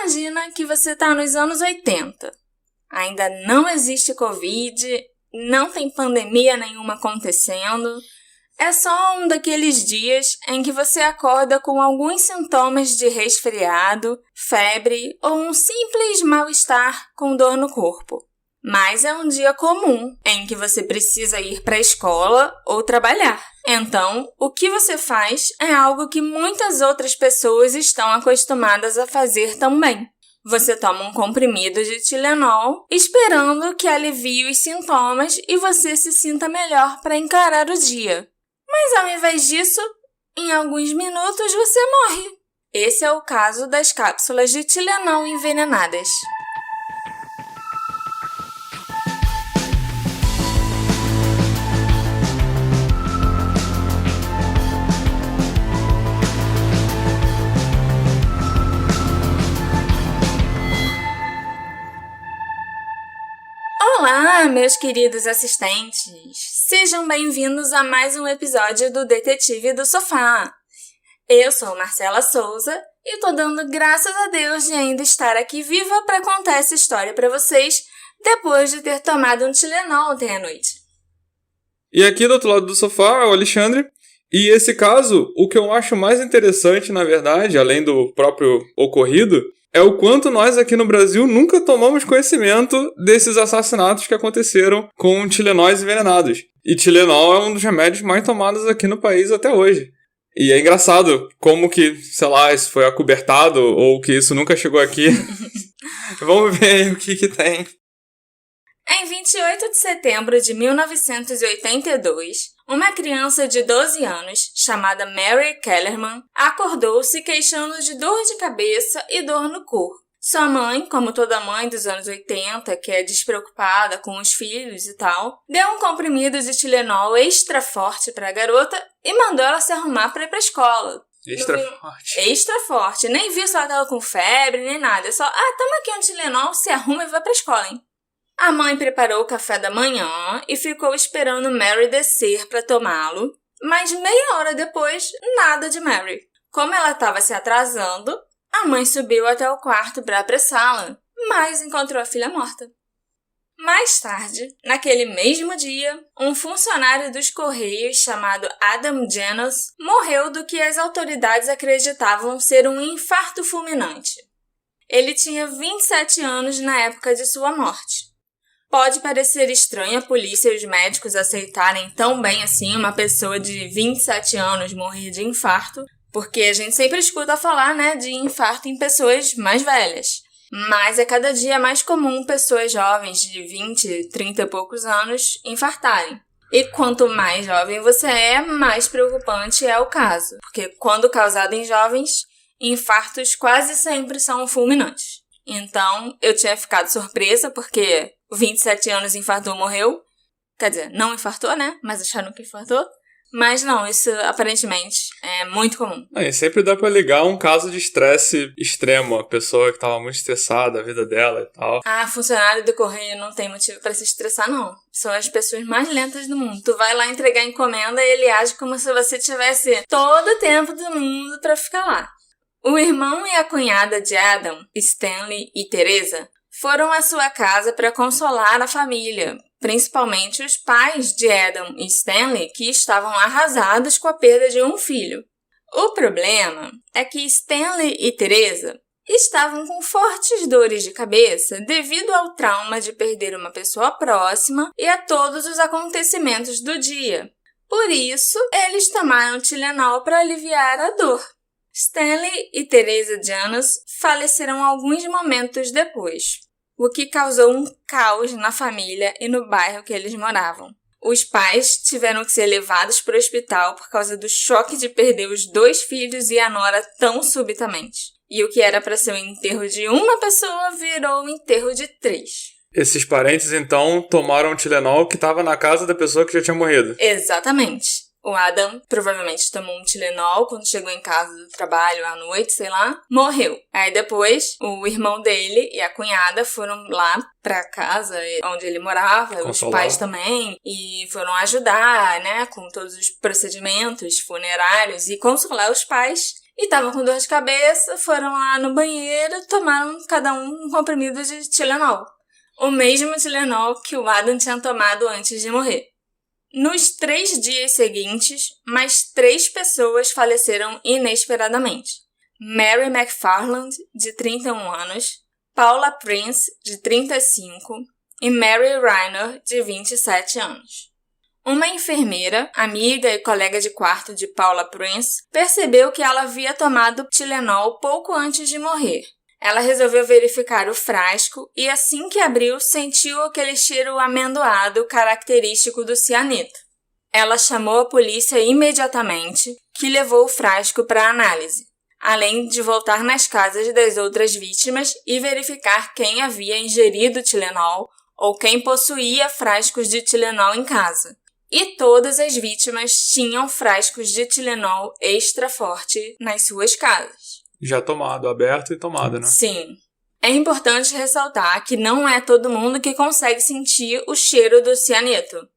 Imagina que você tá nos anos 80. Ainda não existe Covid, não tem pandemia nenhuma acontecendo. É só um daqueles dias em que você acorda com alguns sintomas de resfriado, febre ou um simples mal-estar com dor no corpo. Mas é um dia comum em que você precisa ir para a escola ou trabalhar. Então, o que você faz é algo que muitas outras pessoas estão acostumadas a fazer também. Você toma um comprimido de Tilenol, esperando que alivie os sintomas e você se sinta melhor para encarar o dia. Mas ao invés disso, em alguns minutos você morre. Esse é o caso das cápsulas de Tilenol envenenadas. Olá, meus queridos assistentes! Sejam bem-vindos a mais um episódio do Detetive do Sofá. Eu sou Marcela Souza e tô dando graças a Deus de ainda estar aqui viva para contar essa história para vocês depois de ter tomado um Tilenol ontem à noite. E aqui do outro lado do sofá é o Alexandre. E esse caso, o que eu acho mais interessante, na verdade, além do próprio ocorrido, é o quanto nós aqui no Brasil nunca tomamos conhecimento desses assassinatos que aconteceram com Tilenóis envenenados. E Tilenol é um dos remédios mais tomados aqui no país até hoje. E é engraçado como que, sei lá, isso foi acobertado ou que isso nunca chegou aqui. Vamos ver aí o que tem. Em 28 de setembro de 1982, uma criança de 12 anos, chamada Mary Kellerman, acordou se queixando de dor de cabeça e dor no corpo. Sua mãe, como toda mãe dos anos 80, que é despreocupada com os filhos e tal, deu um comprimido de Tilenol extra forte para a garota e mandou ela se arrumar para ir para a escola. Forte. Extra forte. Nem viu se ela estava com febre, nem nada. É só, toma aqui um Tilenol, se arruma e vai para a escola, hein? A mãe preparou o café da manhã e ficou esperando Mary descer para tomá-lo, mas meia hora depois, nada de Mary. Como ela estava se atrasando, a mãe subiu até o quarto para apressá-la, mas encontrou a filha morta. Mais tarde, naquele mesmo dia, um funcionário dos Correios chamado Adam Janos morreu do que as autoridades acreditavam ser um infarto fulminante. Ele tinha 27 anos na época de sua morte. Pode parecer estranho a polícia e os médicos aceitarem tão bem assim uma pessoa de 27 anos morrer de infarto, porque a gente sempre escuta falar, de infarto em pessoas mais velhas. Mas é cada dia mais comum pessoas jovens de 20, 30 e poucos anos infartarem. E quanto mais jovem você é, mais preocupante é o caso, porque quando causado em jovens, infartos quase sempre são fulminantes. Então, eu tinha ficado surpresa porque 27 anos infartou, morreu. Quer dizer, não infartou, né? Mas acharam que infartou. Mas não, isso aparentemente é muito comum. E sempre dá pra ligar um caso de estresse extremo. A pessoa que tava muito estressada, a vida dela e tal. Funcionário do correio não tem motivo pra se estressar, não. São as pessoas mais lentas do mundo. Tu vai lá entregar a encomenda e ele age como se você tivesse todo o tempo do mundo pra ficar lá. O irmão e a cunhada de Adam, Stanley e Teresa, foram à sua casa para consolar a família, principalmente os pais de Adam e Stanley, que estavam arrasados com a perda de um filho. O problema é que Stanley e Teresa estavam com fortes dores de cabeça devido ao trauma de perder uma pessoa próxima e a todos os acontecimentos do dia. Por isso, eles tomaram Tilenol para aliviar a dor. Stanley e Teresa Janos faleceram alguns momentos depois, o que causou um caos na família e no bairro que eles moravam. Os pais tiveram que ser levados para o hospital por causa do choque de perder os 2 filhos e a nora tão subitamente. E o que era para ser o enterro de uma pessoa virou o enterro de 3. Esses parentes, então, tomaram o Tilenol que estava na casa da pessoa que já tinha morrido. Exatamente. O Adam provavelmente tomou um Tilenol quando chegou em casa do trabalho à noite, sei lá, morreu. Aí depois, o irmão dele e a cunhada foram lá pra casa onde ele morava, consolar. Os pais também, e foram ajudar, com todos os procedimentos funerários e consolar os pais. E estavam com dor de cabeça, foram lá no banheiro, tomaram cada um comprimido de Tylenol. O mesmo Tylenol que o Adam tinha tomado antes de morrer. Nos 3 dias seguintes, mais 3 pessoas faleceram inesperadamente. Mary McFarland, de 31 anos, Paula Prince, de 35, e Mary Reiner, de 27 anos. Uma enfermeira, amiga e colega de quarto de Paula Prince, percebeu que ela havia tomado Tylenol pouco antes de morrer. Ela resolveu verificar o frasco e, assim que abriu, sentiu aquele cheiro amendoado característico do cianeto. Ela chamou a polícia imediatamente, que levou o frasco para análise, além de voltar nas casas das outras vítimas e verificar quem havia ingerido Tylenol ou quem possuía frascos de Tylenol em casa. E todas as vítimas tinham frascos de Tylenol extra forte nas suas casas. Já tomado, aberto e tomado, né? Sim. É importante ressaltar que não é todo mundo que consegue sentir o cheiro do cianeto.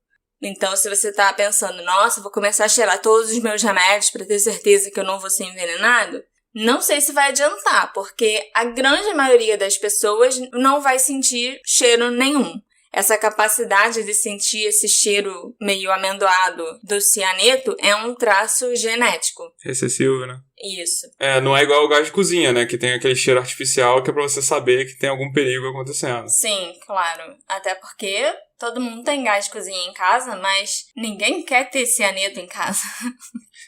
Então, se você tá pensando, nossa, vou começar a cheirar todos os meus remédios para ter certeza que eu não vou ser envenenado, não sei se vai adiantar, porque a grande maioria das pessoas não vai sentir cheiro nenhum. Essa capacidade de sentir esse cheiro meio amendoado do cianeto é um traço genético. Recessivo, né? Isso. Não é igual o gás de cozinha, né? Que tem aquele cheiro artificial que é pra você saber que tem algum perigo acontecendo. Sim, claro. Até porque todo mundo tem gás de cozinha em casa, mas ninguém quer ter cianeto em casa.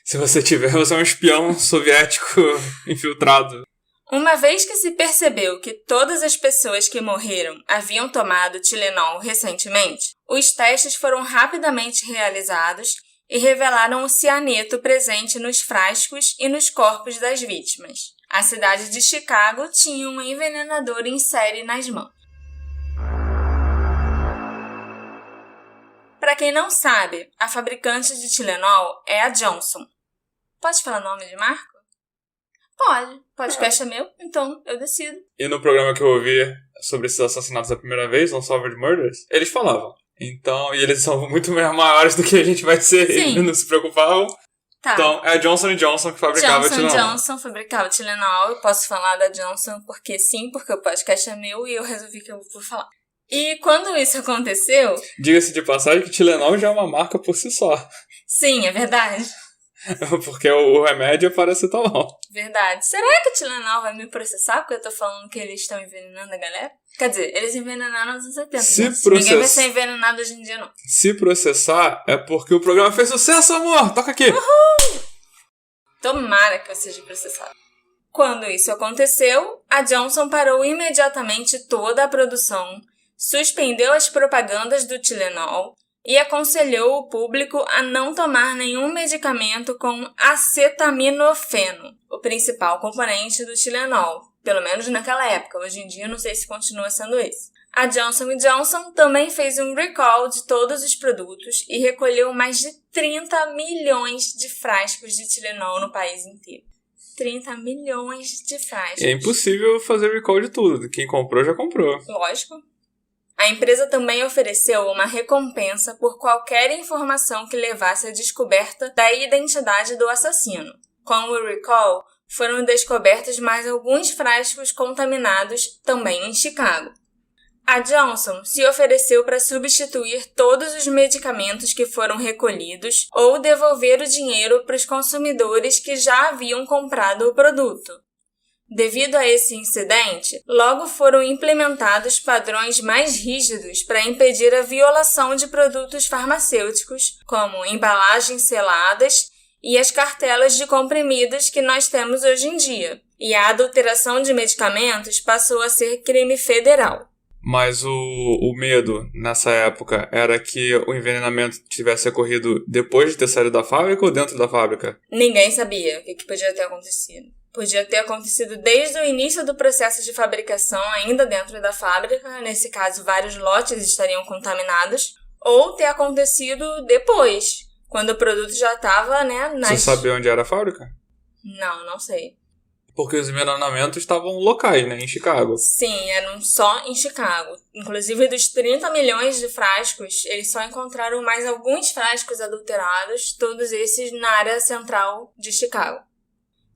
Se você tiver, você é um espião soviético infiltrado. Uma vez que se percebeu que todas as pessoas que morreram haviam tomado Tylenol recentemente, os testes foram rapidamente realizados e revelaram o cianeto presente nos frascos e nos corpos das vítimas. A cidade de Chicago tinha um envenenador em série nas mãos. Para quem não sabe, a fabricante de Tylenol é a Johnson. Pode falar nome de marca? Pode. Podcast é meu, então eu decido. E no programa que eu ouvi sobre esses assassinatos da primeira vez, Unsolved Murders, eles falavam. Então, e eles são muito maiores do que a gente vai ser, Sim. eles não se preocupavam. Tá. Então, é a Johnson & Johnson que fabricava Tylenol. Johnson fabricava Tylenol. Eu posso falar da Johnson porque sim, porque o podcast é meu e eu resolvi que eu vou falar. E quando isso aconteceu... Diga-se de passagem que Tylenol já é uma marca por si só. Sim, é verdade. Porque o remédio é paracetamol. Verdade. Será que o Tylenol vai me processar porque eu tô falando que eles estão envenenando a galera? Quer dizer, eles envenenaram nos anos 80. Ninguém vai ser envenenado hoje em dia, não. Se processar, é porque o programa fez sucesso, amor! Toca aqui! Uhul! Tomara que eu seja processado. Quando isso aconteceu, a Johnson parou imediatamente toda a produção, suspendeu as propagandas do Tylenol e aconselhou o público a não tomar nenhum medicamento com acetaminofeno, o principal componente do Tylenol, pelo menos naquela época. Hoje em dia eu não sei se continua sendo esse. A Johnson & Johnson também fez um recall de todos os produtos e recolheu mais de 30 milhões de frascos de Tylenol no país inteiro. 30 milhões de frascos. É impossível fazer recall de tudo. Quem comprou, já comprou. Lógico. A empresa também ofereceu uma recompensa por qualquer informação que levasse à descoberta da identidade do assassino. Com o recall, foram descobertos mais alguns frascos contaminados também em Chicago. A Johnson se ofereceu para substituir todos os medicamentos que foram recolhidos ou devolver o dinheiro para os consumidores que já haviam comprado o produto. Devido a esse incidente, logo foram implementados padrões mais rígidos para impedir a violação de produtos farmacêuticos, como embalagens seladas e as cartelas de comprimidos que nós temos hoje em dia. E a adulteração de medicamentos passou a ser crime federal. Mas o medo, nessa época, era que o envenenamento tivesse ocorrido depois de ter saído da fábrica ou dentro da fábrica? Ninguém sabia o que podia ter acontecido. Podia ter acontecido desde o início do processo de fabricação, ainda dentro da fábrica, nesse caso vários lotes estariam contaminados, ou ter acontecido depois, quando o produto já estava, Você sabe onde era a fábrica? Não sei. Porque os envenenamentos estavam locais, né, em Chicago. Sim, eram só em Chicago. Inclusive, dos 30 milhões de frascos, eles só encontraram mais alguns frascos adulterados, todos esses na área central de Chicago.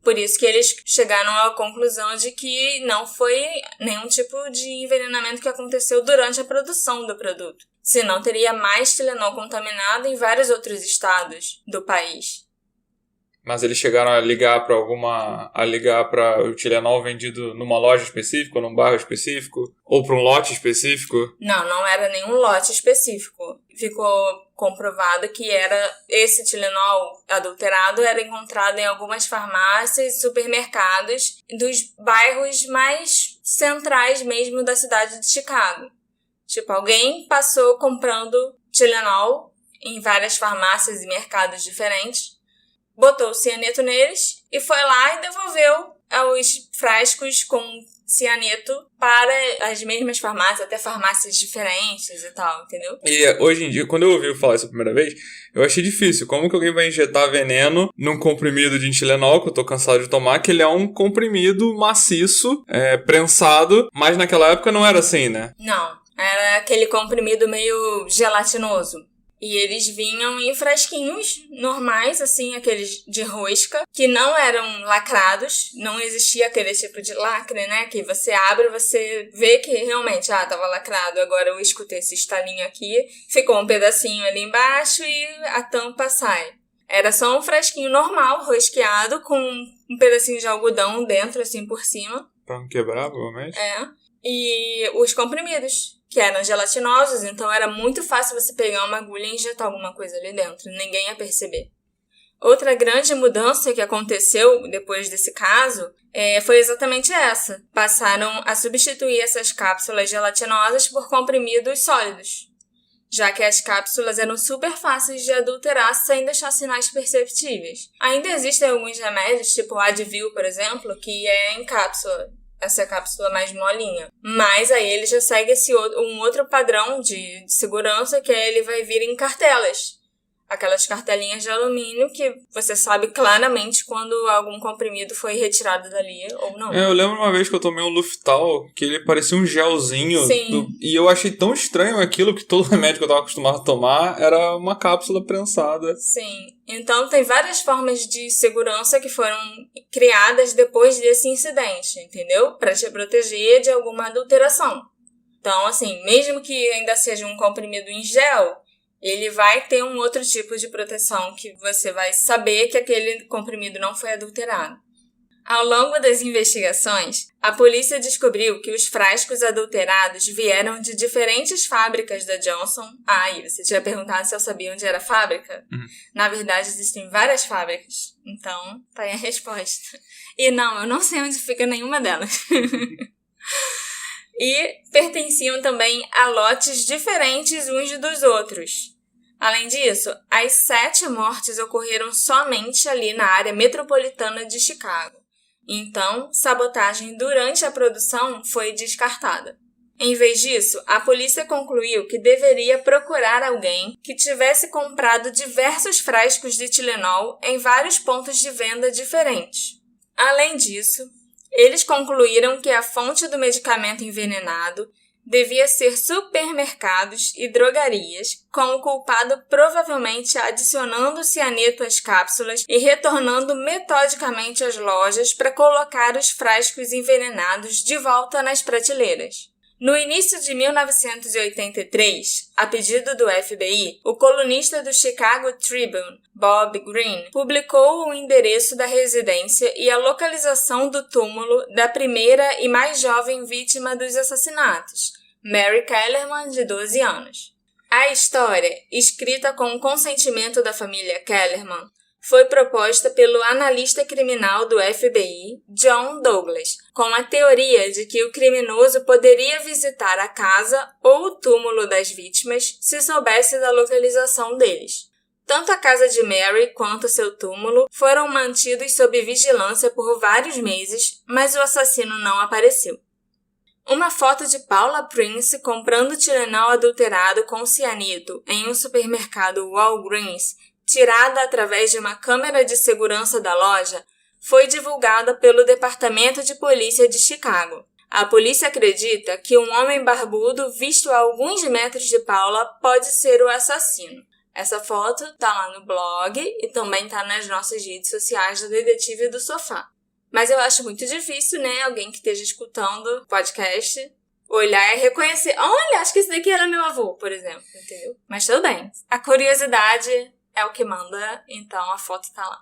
Por isso que eles chegaram à conclusão de que não foi nenhum tipo de envenenamento que aconteceu durante a produção do produto. Senão teria mais Tilenol contaminado em vários outros estados do país. Mas eles chegaram a ligar para o Tilenol vendido numa loja específica, ou num bairro específico, ou para um lote específico? Não era nenhum lote específico. Ficou comprovado que esse Tilenol adulterado era encontrado em algumas farmácias e supermercados dos bairros mais centrais mesmo da cidade de Chicago. Tipo, alguém passou comprando Tilenol em várias farmácias e mercados diferentes, botou o cianeto neles e foi lá e devolveu os frascos com cianeto para as mesmas farmácias, até farmácias diferentes e tal, entendeu? E hoje em dia, quando eu ouvi falar isso a primeira vez, eu achei difícil. Como que alguém vai injetar veneno num comprimido de Tilenol, que eu tô cansado de tomar, que ele é um comprimido maciço, prensado, mas naquela época não era assim, né? Não, era aquele comprimido meio gelatinoso. E eles vinham em frasquinhos normais, assim, aqueles de rosca, que não eram lacrados. Não existia aquele tipo de lacre, né? Que você abre e você vê que realmente, tava lacrado. Agora eu escutei esse estalinho aqui, ficou um pedacinho ali embaixo e a tampa sai. Era só um frasquinho normal, rosqueado, com um pedacinho de algodão dentro, assim, por cima. Pra não quebrar, provavelmente. E os comprimidos, que eram gelatinosos, então era muito fácil você pegar uma agulha e injetar alguma coisa ali dentro, ninguém ia perceber. Outra grande mudança que aconteceu depois desse caso foi exatamente essa. Passaram a substituir essas cápsulas gelatinosas por comprimidos sólidos, já que as cápsulas eram super fáceis de adulterar sem deixar sinais perceptíveis. Ainda existem alguns remédios, tipo o Advil, por exemplo, que é em cápsula. Essa cápsula mais molinha. Mas aí ele já segue um outro padrão de segurança, que ele vai vir em cartelas. Aquelas cartelinhas de alumínio que você sabe claramente quando algum comprimido foi retirado dali ou não. Eu lembro uma vez que eu tomei um Luftal, que ele parecia um gelzinho. Sim. E eu achei tão estranho aquilo, que todo remédio que eu estava acostumado a tomar era uma cápsula prensada. Sim. Então tem várias formas de segurança que foram criadas depois desse incidente, entendeu? Para te proteger de alguma adulteração. Então, assim, mesmo que ainda seja um comprimido em gel, ele vai ter um outro tipo de proteção que você vai saber que aquele comprimido não foi adulterado. Ao longo das investigações, a polícia descobriu que os frascos adulterados vieram de diferentes fábricas da Johnson. E você tinha perguntado se eu sabia onde era a fábrica? Na verdade, existem várias fábricas. Então, tá aí a resposta. E não, eu não sei onde fica nenhuma delas. E pertenciam também a lotes diferentes uns dos outros. Além disso, as 7 mortes ocorreram somente ali na área metropolitana de Chicago. Então, sabotagem durante a produção foi descartada. Em vez disso, a polícia concluiu que deveria procurar alguém que tivesse comprado diversos frascos de Tilenol em vários pontos de venda diferentes. Além disso, eles concluíram que a fonte do medicamento envenenado devia ser supermercados e drogarias, com o culpado provavelmente adicionando cianeto às cápsulas e retornando metodicamente às lojas para colocar os frascos envenenados de volta nas prateleiras. No início de 1983, a pedido do FBI, o colunista do Chicago Tribune, Bob Greene, publicou o endereço da residência e a localização do túmulo da primeira e mais jovem vítima dos assassinatos, Mary Kellerman, de 12 anos. A história, escrita com o consentimento da família Kellerman, foi proposta pelo analista criminal do FBI, John Douglas, com a teoria de que o criminoso poderia visitar a casa ou o túmulo das vítimas se soubesse da localização deles. Tanto a casa de Mary quanto seu túmulo foram mantidos sob vigilância por vários meses, mas o assassino não apareceu. Uma foto de Paula Prince comprando Tilenol adulterado com cianeto em um supermercado Walgreens, tirada através de uma câmera de segurança da loja, foi divulgada pelo Departamento de Polícia de Chicago. A polícia acredita que um homem barbudo visto a alguns metros de Paula pode ser o assassino. Essa foto está lá no blog e também está nas nossas redes sociais do Detetive do Sofá. Mas eu acho muito difícil, né, alguém que esteja escutando o podcast olhar e reconhecer. Olha, acho que esse daqui era meu avô, por exemplo, entendeu? Mas tudo bem. A curiosidade é o que manda, então a foto tá lá.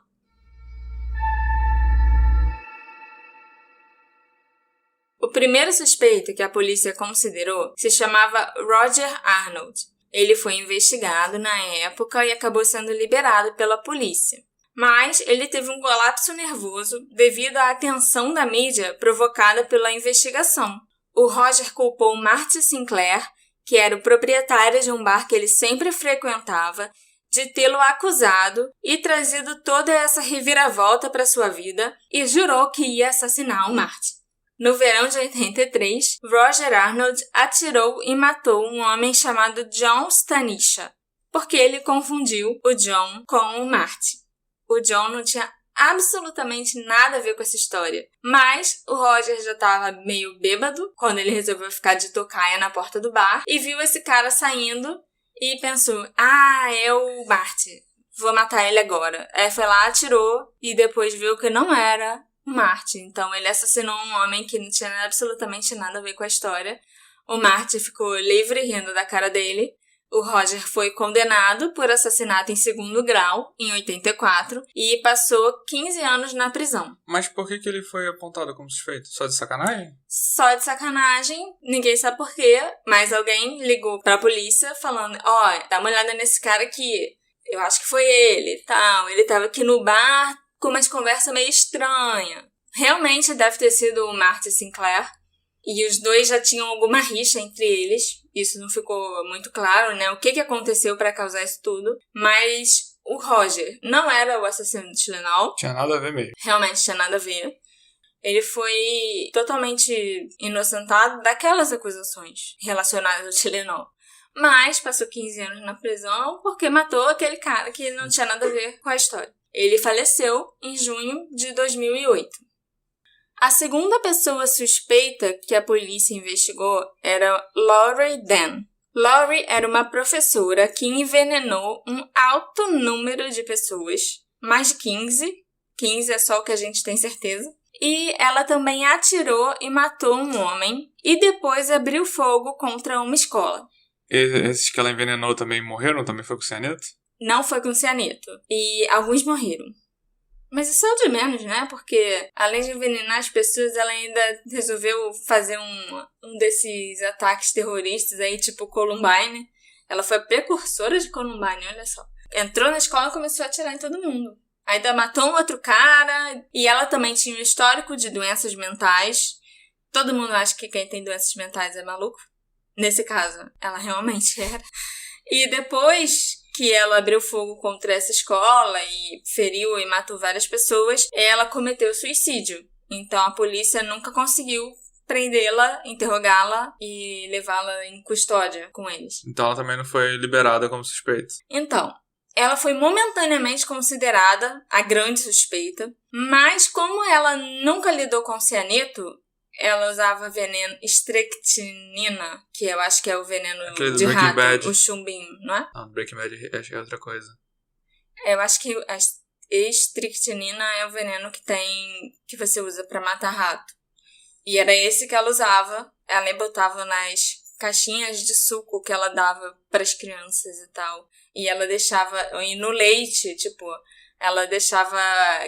O primeiro suspeito que a polícia considerou se chamava Roger Arnold. Ele foi investigado na época e acabou sendo liberado pela polícia. Mas ele teve um colapso nervoso devido à atenção da mídia provocada pela investigação. O Roger culpou Marty Sinclair, que era o proprietário de um bar que ele sempre frequentava, de tê-lo acusado e trazido toda essa reviravolta para sua vida e jurou que ia assassinar o Marty. No verão de 83, Roger Arnold atirou e matou um homem chamado John Stanisha, porque ele confundiu o John com o Marty. O John não tinha absolutamente nada a ver com essa história, mas o Roger já estava meio bêbado quando ele resolveu ficar de tocaia na porta do bar e viu esse cara saindo e pensou, é o Marty, vou matar ele agora. Aí foi lá, atirou e depois viu que não era o Marty. Então ele assassinou um homem que não tinha absolutamente nada a ver com a história. O Marty ficou livre rindo da cara dele. O Roger foi condenado por assassinato em 2º grau, em 84, e passou 15 anos na prisão. Mas por que ele foi apontado como suspeito? Só de sacanagem? Só de sacanagem, ninguém sabe por quê, mas alguém ligou pra polícia falando, dá uma olhada nesse cara aqui, eu acho que foi ele e tal, ele tava aqui no bar com umas conversas meio estranhas. Realmente deve ter sido o Marty Sinclair, e os dois já tinham alguma rixa entre eles. Isso não ficou muito claro, né? O que aconteceu para causar isso tudo. Mas o Roger não era o assassino de Tylenol. Tinha nada a ver mesmo. Realmente tinha nada a ver. Ele foi totalmente inocentado daquelas acusações relacionadas ao Tylenol. Mas passou 15 anos na prisão porque matou aquele cara que não tinha nada a ver com a história. Ele faleceu em junho de 2008. A segunda pessoa suspeita que a polícia investigou era Laurie Dan. Laurie era uma professora que envenenou um alto número de pessoas, mais de 15. 15 é só o que a gente tem certeza. E ela também atirou e matou um homem e depois abriu fogo contra uma escola. Esses que ela envenenou também morreram? Também foi com cianeto? Não foi com cianeto. E alguns morreram. Mas isso é o de menos, né? Porque, além de envenenar as pessoas, ela ainda resolveu fazer um desses ataques terroristas aí, tipo Columbine. Ela foi a precursora de Columbine, olha só. Entrou na escola e começou a atirar em todo mundo. Ainda matou um outro cara. E ela também tinha um histórico de doenças mentais. Todo mundo acha que quem tem doenças mentais é maluco. Nesse caso, ela realmente era. E depois que ela abriu fogo contra essa escola e feriu e matou várias pessoas, ela cometeu suicídio. Então a polícia nunca conseguiu prendê-la, interrogá-la e levá-la em custódia com eles. Então ela também não foi liberada como suspeita. Então, ela foi momentaneamente considerada a grande suspeita, mas como ela nunca lidou com cianeto, ela usava veneno strychnina, que eu acho que é o veneno aquele de Breaking rato, Bad. o chumbinho, não é? Não, Breaking Bad acho que é outra coisa. Eu acho que a strychnina é o veneno que você usa pra matar rato. E era esse que ela usava. Ela botava nas caixinhas de suco que ela dava pras crianças e tal. E ela deixava, e no leite, tipo, ela deixava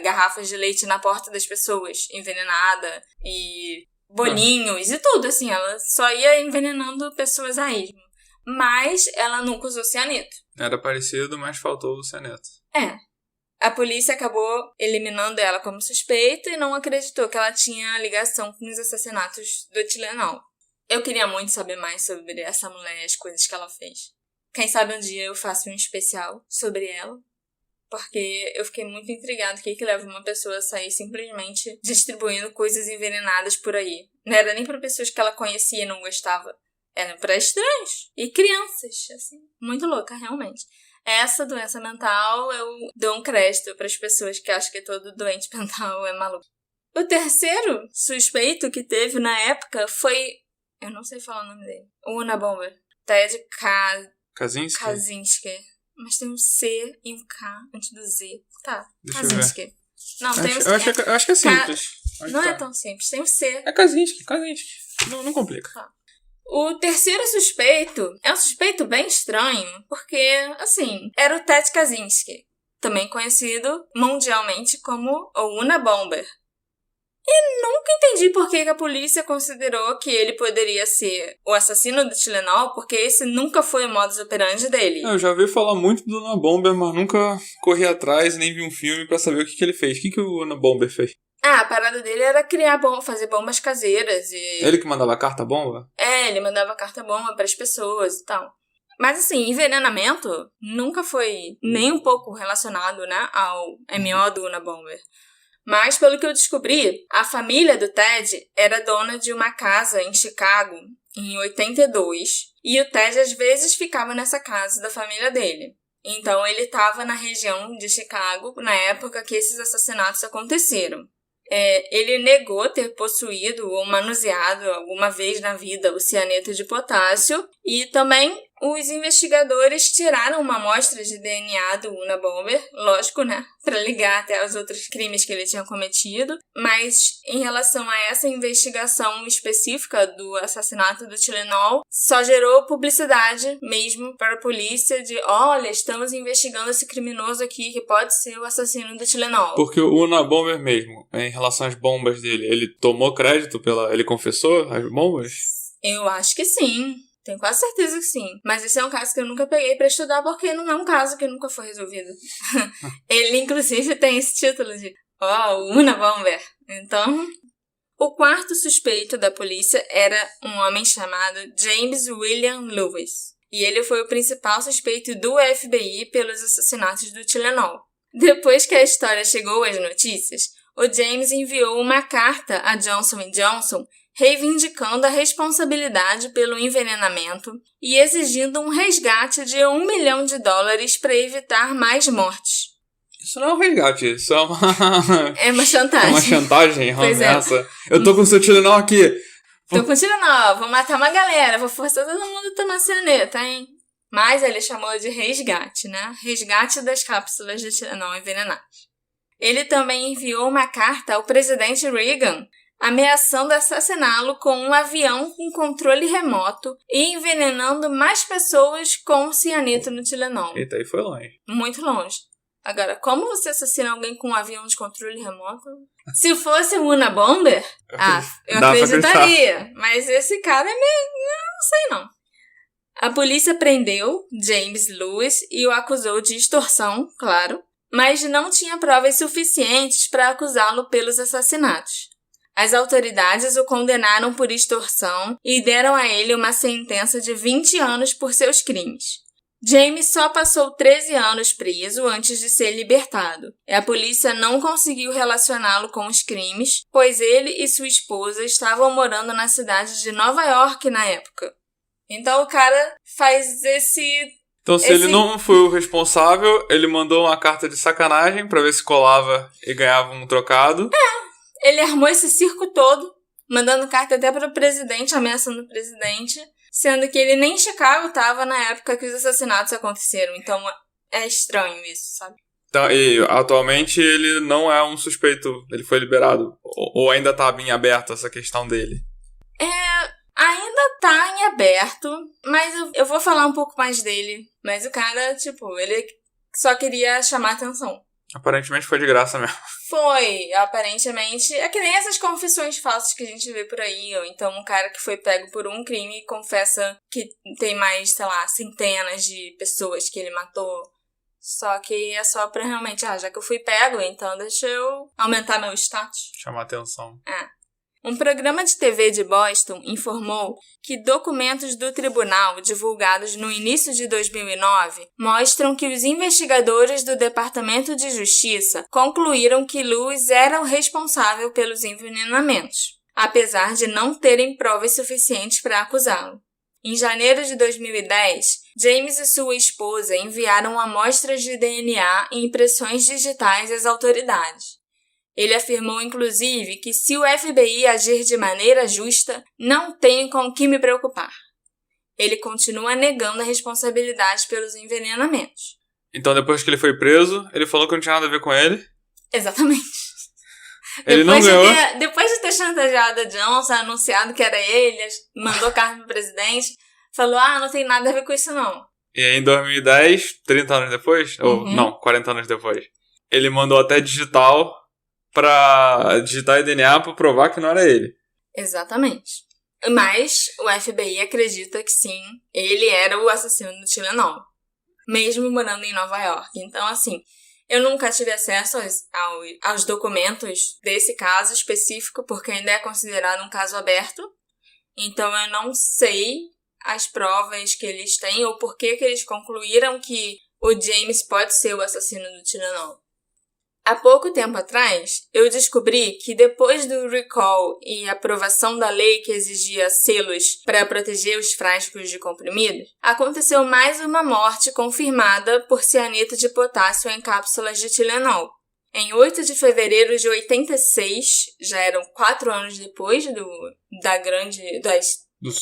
garrafas de leite na porta das pessoas, envenenada, e bolinhos e tudo, assim, ela só ia envenenando pessoas a esmo. Mas ela nunca usou cianeto. Era parecido, mas faltou o cianeto. A polícia acabou eliminando ela como suspeita e não acreditou que ela tinha ligação com os assassinatos do Tylenol. Eu queria muito saber mais sobre essa mulher e as coisas que ela fez. Quem sabe um dia eu faço um especial sobre ela. Porque eu fiquei muito intrigada o que leva uma pessoa a sair simplesmente distribuindo coisas envenenadas por aí. Não era nem para pessoas que ela conhecia e não gostava. Era para estranhos. E crianças, assim. Muito louca, realmente. Essa doença mental, eu dou um crédito para as pessoas que acham que todo doente mental é maluco. O terceiro suspeito que teve na época foi... Eu não sei falar o nome dele. O Unabomber. Ted Kaczynski. Mas tem um C e um K antes do Z. Tá, Deixa eu Kaczynski. Não, tem um C. Eu acho que é simples. Não é tão simples, tem o C. É Kaczynski. Não complica. O terceiro suspeito é um suspeito bem estranho, porque, assim, era o Ted Kaczynski, também conhecido mundialmente como o Unabomber. E nunca entendi por que a polícia considerou que ele poderia ser o assassino do Tylenol, porque esse nunca foi o modus operandi dele. Eu já ouvi falar muito do Unabomber, mas nunca corri atrás, nem vi um filme pra saber o que ele fez. O que o Unabomber fez? A parada dele era fazer bombas caseiras e... Ele que mandava carta-bomba? Ele mandava carta-bomba pras pessoas e tal. Mas assim, envenenamento nunca foi nem um pouco relacionado, né, ao MO do Unabomber. Mas, pelo que eu descobri, a família do Ted era dona de uma casa em Chicago, em 82, e o Ted às vezes ficava nessa casa da família dele. Então, ele estava na região de Chicago na época que esses assassinatos aconteceram. Ele negou ter possuído ou manuseado alguma vez na vida o cianeto de potássio e também os investigadores tiraram uma amostra de DNA do Unabomber, lógico, né, para ligar até aos outros crimes que ele tinha cometido, mas em relação a essa investigação específica do assassinato do Tylenol, só gerou publicidade mesmo para a polícia de, olha, estamos investigando esse criminoso aqui que pode ser o assassino do Tylenol. Porque o Unabomber mesmo, em relação às bombas dele, ele tomou crédito ele confessou as bombas? Eu acho que sim. Tenho quase certeza que sim. Mas esse é um caso que eu nunca peguei pra estudar porque não é um caso que nunca foi resolvido. Ele, inclusive, tem esse título de o Unabomber. Então, o quarto suspeito da polícia era um homem chamado James William Lewis. E ele foi o principal suspeito do FBI pelos assassinatos do Tylenol. Depois que a história chegou às notícias, o James enviou uma carta a Johnson & Johnson reivindicando a responsabilidade pelo envenenamento e exigindo um resgate de $1 milhão para evitar mais mortes. Isso não é um resgate, isso é uma... É uma chantagem. É uma chantagem, uma Pois ameaça. Eu tô com o seu Tylenol aqui. Tô com Tylenol, vou matar uma galera, vou forçar todo mundo a tomar cianeta, hein? Mas ele chamou de resgate, né? Resgate das cápsulas de Tylenol envenenadas. Ele também enviou uma carta ao presidente Reagan, ameaçando assassiná-lo com um avião com controle remoto e envenenando mais pessoas com cianeto no Tylenol. Eita, aí foi longe. Muito longe. Agora, como você assassina alguém com um avião de controle remoto? Se fosse um Unabomber, eu acreditaria. Mas esse cara é meio... não sei não. A polícia prendeu James Lewis e o acusou de extorsão, claro, mas não tinha provas suficientes para acusá-lo pelos assassinatos. As autoridades o condenaram por extorsão e deram a ele uma sentença de 20 anos por seus crimes. James só passou 13 anos preso antes de ser libertado. A polícia não conseguiu relacioná-lo com os crimes, pois ele e sua esposa estavam morando na cidade de Nova York na época. Então o cara faz esse... Então se ele não foi o responsável, ele mandou uma carta de sacanagem pra ver se colava e ganhava um trocado. Ele armou esse circo todo, mandando carta até para o presidente, ameaçando o presidente, sendo que ele nem em Chicago estava na época que os assassinatos aconteceram. Então é estranho isso, sabe? Então, e atualmente ele não é um suspeito, ele foi liberado? Ou ainda está em aberto essa questão dele? Ainda tá em aberto, mas eu vou falar um pouco mais dele. Mas o cara, ele só queria chamar atenção. Aparentemente foi de graça mesmo. Foi, aparentemente. É que nem essas confissões falsas que a gente vê por aí. Ou então um cara que foi pego por um crime confessa que tem mais, centenas de pessoas que ele matou. Só que é só pra realmente, já que eu fui pego, então deixa eu aumentar meu status. Chamar atenção. Um programa de TV de Boston informou que documentos do tribunal divulgados no início de 2009 mostram que os investigadores do Departamento de Justiça concluíram que Lewis era o responsável pelos envenenamentos, apesar de não terem provas suficientes para acusá-lo. Em janeiro de 2010, James e sua esposa enviaram amostras de DNA e impressões digitais às autoridades. Ele afirmou, inclusive, que se o FBI agir de maneira justa, não tenho com o que me preocupar. Ele continua negando a responsabilidade pelos envenenamentos. Então, depois que ele foi preso, ele falou que não tinha nada a ver com ele? Exatamente. Ele não ganhou. Depois de ter chantageado a Johnson, anunciado que era ele, mandou carta pro presidente, falou, não tem nada a ver com isso não. E aí em 2010, 30 anos depois, ou não, 40 anos depois, ele mandou até digitar DNA pra provar que não era ele. Exatamente. Mas o FBI acredita que sim, ele era o assassino do Tylenol, mesmo morando em Nova York. Então, assim, eu nunca tive acesso aos documentos desse caso específico, porque ainda é considerado um caso aberto. Então, eu não sei as provas que eles têm ou por que eles concluíram que o James pode ser o assassino do Tylenol. Há pouco tempo atrás, eu descobri que depois do recall e aprovação da lei que exigia selos para proteger os frascos de comprimidos, aconteceu mais uma morte confirmada por cianeto de potássio em cápsulas de Tylenol. Em 8 de fevereiro de 86, já eram 4 anos depois do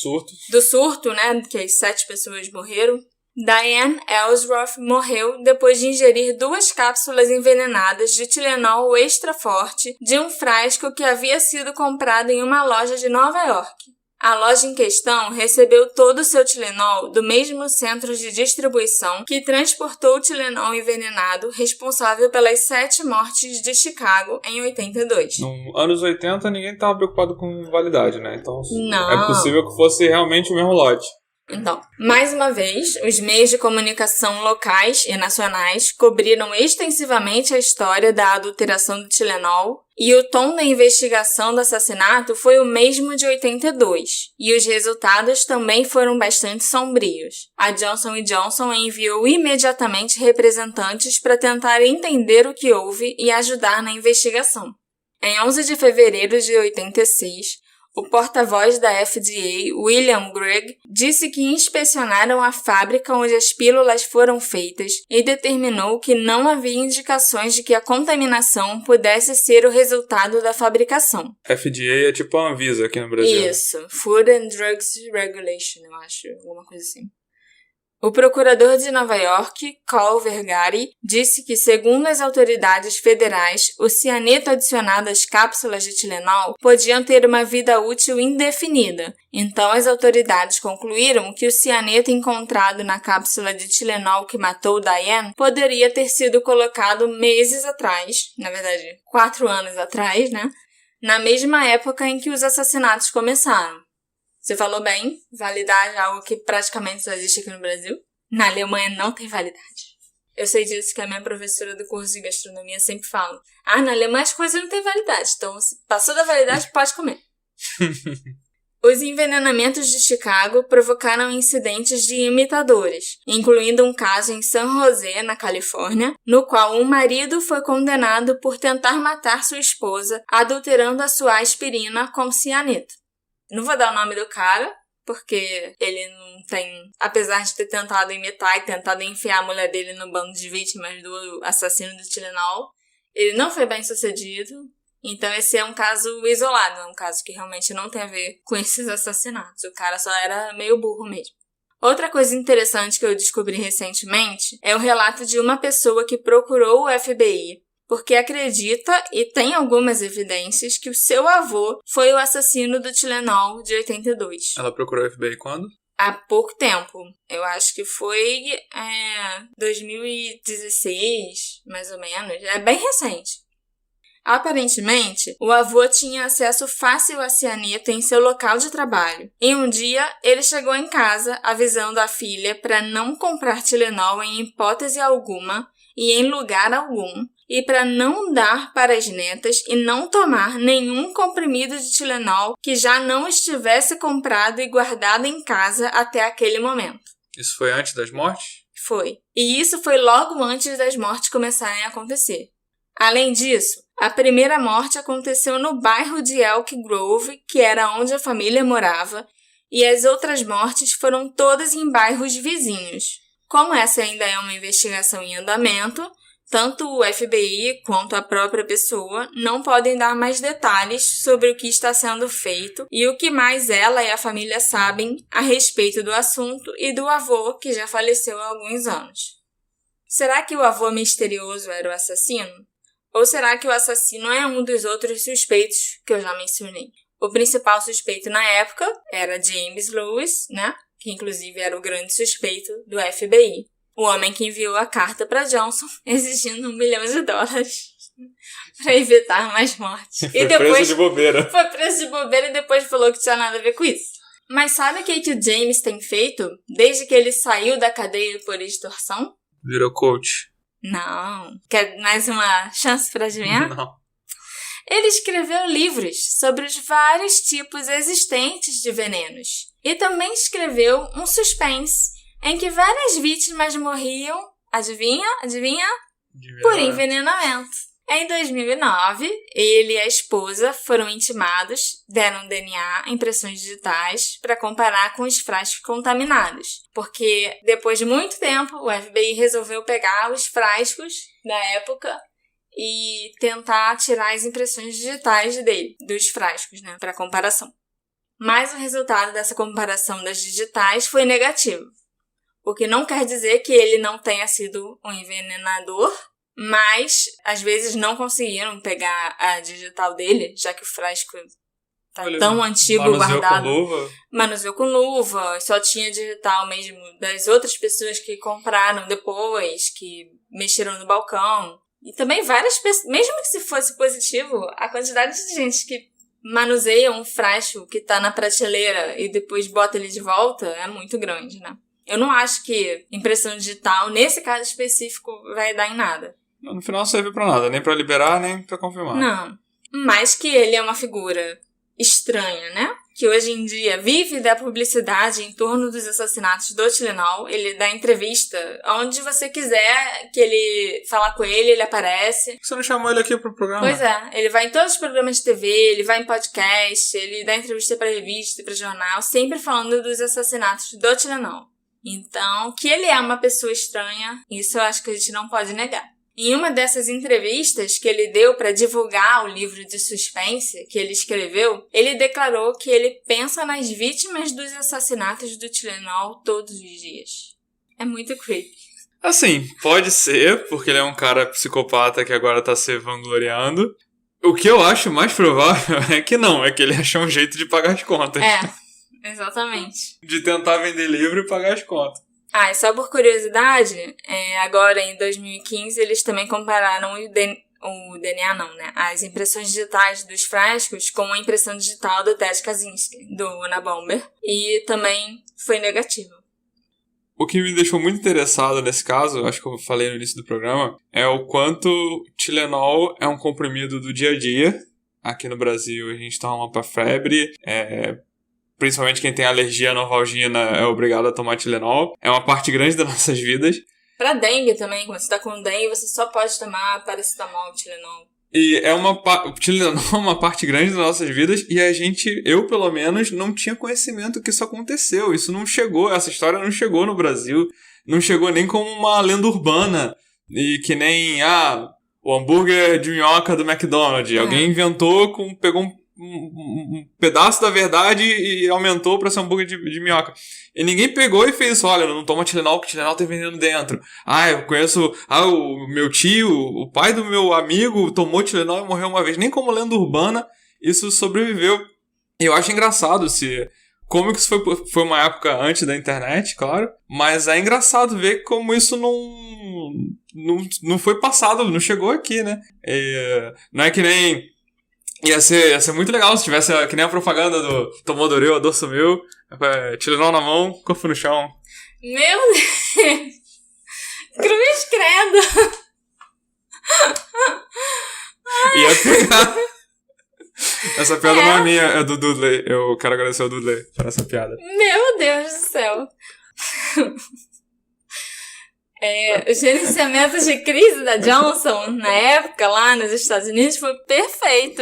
surto, né, que as 7 pessoas morreram, Diane Ellsworth morreu depois de ingerir 2 cápsulas envenenadas de Tylenol extra forte de um frasco que havia sido comprado em uma loja de Nova York. A loja em questão recebeu todo o seu Tylenol do mesmo centro de distribuição que transportou o Tylenol envenenado responsável pelas 7 mortes de Chicago em 82. Nos anos 80 ninguém estava preocupado com validade, né? Então não. É possível que fosse realmente o mesmo lote. Então, mais uma vez, os meios de comunicação locais e nacionais cobriram extensivamente a história da adulteração do Tylenol e o tom da investigação do assassinato foi o mesmo de 82, e os resultados também foram bastante sombrios. A Johnson & Johnson enviou imediatamente representantes para tentar entender o que houve e ajudar na investigação. Em 11 de fevereiro de 86, o porta-voz da FDA, William Gregg, disse que inspecionaram a fábrica onde as pílulas foram feitas e determinou que não havia indicações de que a contaminação pudesse ser o resultado da fabricação. FDA é tipo a Anvisa aqui no Brasil. Isso, Food and Drugs Regulation, eu acho, alguma coisa assim. O procurador de Nova York, Carl Vergari, disse que, segundo as autoridades federais, o cianeto adicionado às cápsulas de Tylenol podiam ter uma vida útil indefinida. Então, as autoridades concluíram que o cianeto encontrado na cápsula de Tylenol que matou Diane poderia ter sido colocado meses atrás, na verdade, 4 anos atrás, né? Na mesma época em que os assassinatos começaram. Você falou bem, validade é algo que praticamente só existe aqui no Brasil. Na Alemanha não tem validade. Eu sei disso que a minha professora do curso de gastronomia sempre fala. Na Alemanha as coisas não têm validade, então se passou da validade, pode comer. Os envenenamentos de Chicago provocaram incidentes de imitadores, incluindo um caso em San José, na Califórnia, no qual um marido foi condenado por tentar matar sua esposa, adulterando a sua aspirina com cianeto. Não vou dar o nome do cara, porque ele não tem... Apesar de ter tentado imitar e tentado enfiar a mulher dele no bando de vítimas do assassino do Tylenol, ele não foi bem sucedido. Então esse é um caso isolado, é um caso que realmente não tem a ver com esses assassinatos. O cara só era meio burro mesmo. Outra coisa interessante que eu descobri recentemente é o relato de uma pessoa que procurou o FBI porque acredita e tem algumas evidências que o seu avô foi o assassino do Tylenol de 82. Ela procurou o FBI quando? Há pouco tempo. Eu acho que foi 2016, mais ou menos. É bem recente. Aparentemente, o avô tinha acesso fácil a cianeto em seu local de trabalho. E um dia, ele chegou em casa avisando a filha para não comprar Tylenol em hipótese alguma e em lugar algum, e para não dar para as netas e não tomar nenhum comprimido de Tylenol que já não estivesse comprado e guardado em casa até aquele momento. Isso foi antes das mortes? Foi. E isso foi logo antes das mortes começarem a acontecer. Além disso, a primeira morte aconteceu no bairro de Elk Grove, que era onde a família morava, e as outras mortes foram todas em bairros vizinhos. Como essa ainda é uma investigação em andamento, tanto o FBI quanto a própria pessoa não podem dar mais detalhes sobre o que está sendo feito e o que mais ela e a família sabem a respeito do assunto e do avô que já faleceu há alguns anos. Será que o avô misterioso era o assassino? Ou será que o assassino é um dos outros suspeitos que eu já mencionei? O principal suspeito na época era James Lewis, né? Que inclusive era o grande suspeito do FBI. O homem que enviou a carta para Johnson exigindo $1 milhão para evitar mais mortes. Foi preso de bobeira. Foi preso de bobeira e depois falou que tinha nada a ver com isso. Mas sabe o que o James tem feito desde que ele saiu da cadeia por extorsão? Virou coach. Não. Quer mais uma chance para adivinhar? Não. Ele escreveu livros sobre os vários tipos existentes de venenos. E também escreveu um suspense em que várias vítimas morriam, adivinha? Por envenenamento. Em 2009, ele e a esposa foram intimados, deram DNA, impressões digitais, para comparar com os frascos contaminados. Porque, depois de muito tempo, o FBI resolveu pegar os frascos da época e tentar tirar as impressões digitais dos frascos, né, para comparação. Mas o resultado dessa comparação das digitais foi negativo. O que não quer dizer que ele não tenha sido um envenenador, mas às vezes não conseguiram pegar a digital dele, já que o frasco tá tão antigo guardado. Manuseou com luva, só tinha digital mesmo das outras pessoas que compraram depois, que mexeram no balcão. E também várias pessoas, mesmo que se fosse positivo, a quantidade de gente que manuseia um frasco que tá na prateleira e depois bota ele de volta é muito grande, né? Eu não acho que impressão digital, nesse caso específico, vai dar em nada. No final não serve pra nada, nem pra liberar, nem pra confirmar. Não. Mas que ele é uma figura estranha, né? Que hoje em dia vive da publicidade em torno dos assassinatos do Tylenol. Ele dá entrevista onde você quiser que ele falar com ele aparece. Você não chamou ele aqui pro programa? Pois é. Ele vai em todos os programas de TV, ele vai em podcast, ele dá entrevista pra revista, pra jornal, sempre falando dos assassinatos do Tylenol. Então, que ele é uma pessoa estranha, isso eu acho que a gente não pode negar. Em uma dessas entrevistas que ele deu para divulgar o livro de suspense que ele escreveu, ele declarou que ele pensa nas vítimas dos assassinatos do Tylenol todos os dias. É muito creepy. Assim, pode ser, porque ele é um cara psicopata que agora tá se vangloriando. O que eu acho mais provável é que não, é que ele achou um jeito de pagar as contas. É, exatamente. De tentar vender livro e pagar as contas. Ah, e só por curiosidade, agora em 2015 eles também compararam o DNA não, né? As impressões digitais dos frascos com a impressão digital do Ted Kaczynski, do Unabomber, e também foi negativo. O que me deixou muito interessado nesse caso, acho que eu falei no início do programa, é o quanto Tylenol é um comprimido do dia a dia. Aqui no Brasil a gente toma pra febre, principalmente quem tem alergia à novalgina é obrigado a tomar Tylenol. É uma parte grande das nossas vidas. Pra dengue também, quando você tá com dengue, você só pode tomar paracetamol, Tylenol. E o Tylenol é uma parte grande das nossas vidas e eu pelo menos, não tinha conhecimento que isso aconteceu. Isso não chegou, essa história não chegou no Brasil. Não chegou nem como uma lenda urbana. E que nem, o hambúrguer de minhoca do McDonald's. Alguém inventou, pegou um pedaço da verdade e aumentou pra ser um hambúrguer de minhoca. E ninguém pegou e fez isso. Olha, não toma Tylenol, porque Tylenol tem veneno dentro. Eu conheço... o meu tio, o pai do meu amigo tomou Tylenol e morreu uma vez. Nem como lenda urbana isso sobreviveu. E eu acho engraçado como que isso foi uma época antes da internet, claro. Mas é engraçado ver como isso não foi passado, não chegou aqui, né? Não é que nem... Ia ser muito legal se tivesse que nem a propaganda do tomou Doreu, a dor sumiu, Tylenol na mão, corpo no chão. Meu Deus! Cruz credo! Ia pegar. Essa piada não é minha, é do Dudley. Eu quero agradecer ao Dudley por essa piada. Meu Deus do céu! O gerenciamento de crise da Johnson, na época, lá nos Estados Unidos, foi perfeito.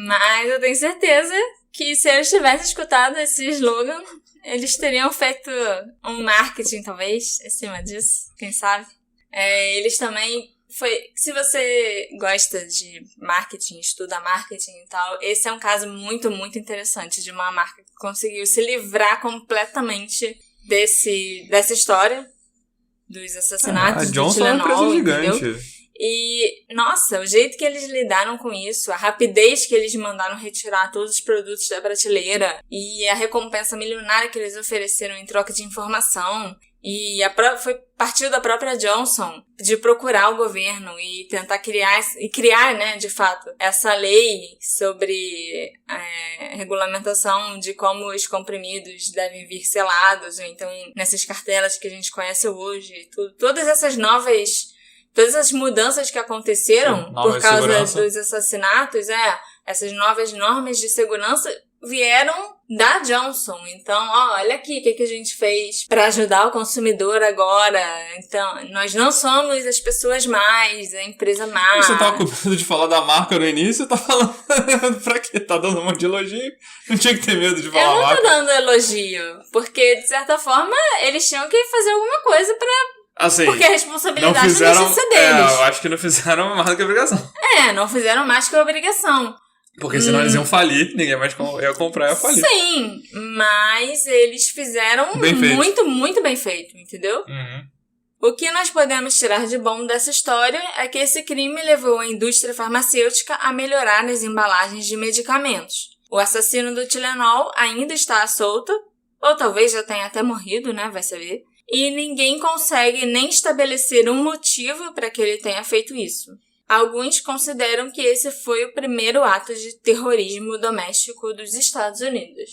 Mas eu tenho certeza que se eles tivessem escutado esse slogan, eles teriam feito um marketing, talvez, em cima disso, quem sabe. Eles também... Se você gosta de marketing, estuda marketing e tal, esse é um caso muito, muito interessante de uma marca que conseguiu se livrar completamente dessa história dos assassinatos do Tylenol, é uma empresa gigante. Entendeu? E, nossa, o jeito que eles lidaram com isso, a rapidez que eles mandaram retirar todos os produtos da prateleira e a recompensa milionária que eles ofereceram em troca de informação. E partiu da própria Johnson de procurar o governo e tentar criar, né, de fato, essa lei sobre regulamentação de como os comprimidos devem vir selados, ou então nessas cartelas que a gente conhece hoje. Todas as mudanças que aconteceram por causa dos assassinatos, essas novas normas de segurança vieram da Johnson. Então, olha aqui o que a gente fez para ajudar o consumidor agora. Então, nós não somos as pessoas más, a empresa má. Você tava com medo de falar da marca no início, tá falando pra quê? Tá dando um monte de elogio? Não tinha que ter medo de falar a marca. Eu não tô dando elogio, porque, de certa forma, eles tinham que fazer alguma coisa pra... Assim, porque a responsabilidade não deixa de ser deles. Eu acho que não fizeram mais do que a obrigação. Não fizeram mais que a obrigação. Porque senão eles iam falir, ninguém mais ia comprar e ia falir. Sim, mas eles fizeram muito, muito bem feito, entendeu? Uhum. O que nós podemos tirar de bom dessa história é que esse crime levou a indústria farmacêutica a melhorar as embalagens de medicamentos. O assassino do Tylenol ainda está à solta, ou talvez já tenha até morrido, né? Vai saber. E ninguém consegue nem estabelecer um motivo para que ele tenha feito isso. Alguns consideram que esse foi o primeiro ato de terrorismo doméstico dos Estados Unidos.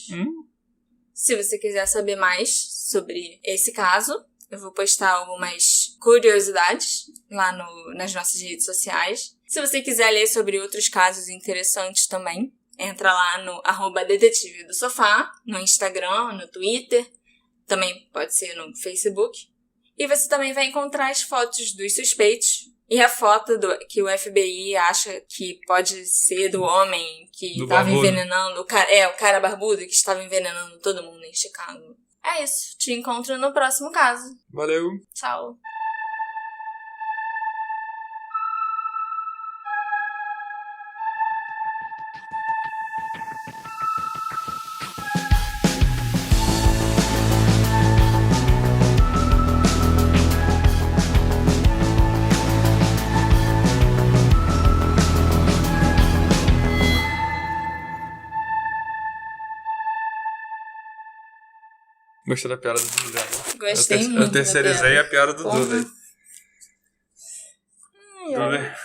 Se você quiser saber mais sobre esse caso, eu vou postar algumas curiosidades lá nas nossas redes sociais. Se você quiser ler sobre outros casos interessantes também, entra lá no @detetive do sofá, no Instagram, no Twitter, também pode ser no Facebook. E você também vai encontrar as fotos dos suspeitos e a foto que o FBI acha que pode ser do homem que estava envenenando, o cara barbudo que estava envenenando todo mundo em Chicago. É isso, te encontro no próximo caso. Valeu. Tchau. Gostei da piada do Dudu. Gostei muito. Eu terceirizei a piada do Dudu. Dudu.